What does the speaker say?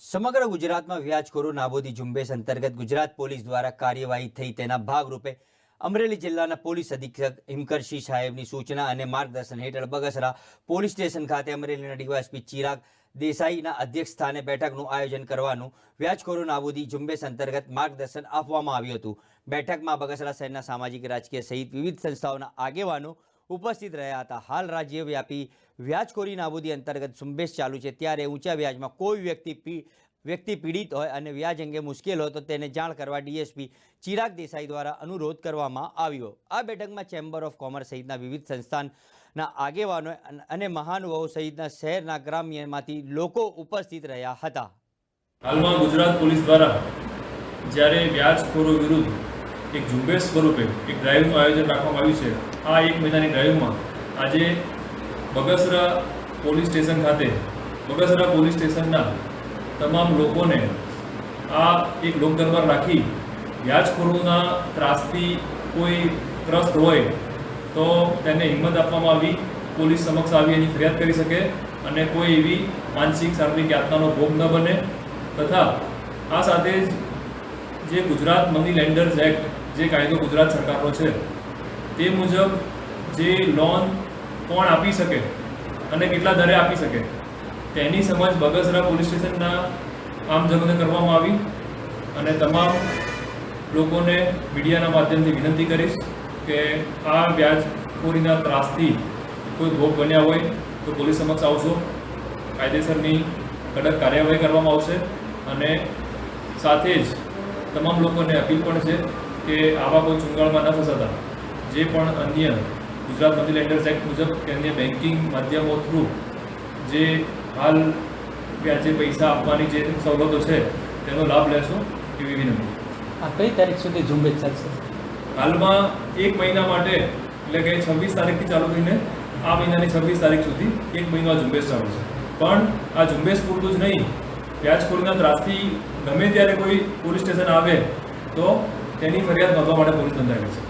સમગ્ર ગુજરાતમાં વ્યાજખોરો નાબૂદી ઝુંબેશ અંતર્ગત ગુજરાત પોલીસ દ્વારા કાર્યવાહી થઈ તેના ભાગરૂપે અમરેલી જિલ્લાના પોલીસ અધિક્ષક હિમકરસિંહ સાહેબની સૂચના અને માર્ગદર્શન હેઠળ બગસરા પોલીસ સ્ટેશન ખાતે અમરેલીના ડીવાયએસપી ચિરાગ દેસાઈના અધ્યક્ષ સ્થાને બેઠકનું આયોજન કરવાનું વ્યાજખોરો નાબૂદી ઝુંબેશ અંતર્ગત માર્ગદર્શન આપવામાં આવ્યું હતું। બેઠકમાં બગસરા શહેરના સામાજિક રાજકીય સહિત વિવિધ સંસ્થાઓના આગેવાનો ઉપસ્થિત રહ્યા હતા। હાલ રાજ્યવ્યાપી વ્યાજખોરી નાબૂદી અંતર્ગત ઝુંબેશ ચાલુ છે, ત્યારે ઊંચા વ્યાજમાં કોઈ વ્યક્તિ પીડિત હોય અને વ્યાજ અંગે મુશ્કેલ હોય તો તેને જાણ કરવા ડીએસપી ચિરાગ દેસાઈ દ્વારા અનુરોધ કરવામાં આવ્યો। આ બેઠકમાં ચેમ્બર ઓફ કોમર્સ સહિતના વિવિધ સંસ્થાના આગેવાનો અને મહાનુભાવો સહિતના શહેરના ગ્રામ્યમાંથી લોકો ઉપસ્થિત રહ્યા હતા। હાલમાં ગુજરાત પોલીસ દ્વારા જ્યારે વ્યાજખોરો વિરુદ્ધ એક ઝુંબેશ સ્વરૂપે એક ડ્રાઈવનું આયોજન રાખવામાં આવ્યું છે। આ એક મહિનાની ડ્રાઈવમાં આજે બગસરા પોલીસ સ્ટેશન ખાતે બગસરા પોલીસ સ્ટેશનના તમામ લોકોને આ એક લોકદરબાર રાખી વ્યાજખોરોના ત્રાસથી કોઈ ત્રસ્ત હોય તો તેને હિંમત આપવામાં આવી, પોલીસ સમક્ષ આવી એની ફરિયાદ કરી શકે અને કોઈ એવી માનસિક શારીરિક યાતનાનો ભોગ ન બને। તથા આ સાથે જ જે ગુજરાત મની લેન્ડર્સ એક્ટ જે કાયદો ગુજરાત સરકારનો છે તે મુજબ જે લોન કોણ આપી શકે અને કેટલા દરે આપી શકે તેની સમજ બગસરા પોલીસ સ્ટેશનના આમ જનોને કરવામાં આવી અને તમામ લોકોને મીડિયાના માધ્યમથી વિનંતી કરીશ કે આ વ્યાજખોરીના ત્રાસથી કોઈ ભોગ બન્યા હોય તો પોલીસ સમક્ષ આવશો, કાયદેસરની કડક કાર્યવાહી કરવામાં આવશે। અને સાથે જ તમામ લોકોને અપીલ પણ છે કે આવા કોઈ ચુંગાળમાં ન ફસાતા જે પણ અન્ય ગુજરાત મની લેન્ડર્સ એક્ટ મુજબ કે અન્ય બેન્કિંગ માધ્યમો થ્રુ જે હાલ વ્યાજે પૈસા આપવાની જે સવલતો છે તેનો લાભ લેશો એવી વિનંતી। આ કઈ તારીખ સુધી ઝુંબેશ ચાલશે? હાલમાં એક મહિના માટે એટલે કે 26 તારીખથી ચાલુ થઈને આ મહિનાની 26 તારીખ સુધી એક મહિનો આ ઝુંબેશ ચાલુ છે। પણ આ ઝુંબેશ પૂરતું જ નહીં, વ્યાજખોરીના ત્રાસથી ગમે ત્યારે કોઈ પોલીસ સ્ટેશન આવે તો તેની ફરિયાદ નોંધવા માટે પોલીસ નોંધાયેલી છે।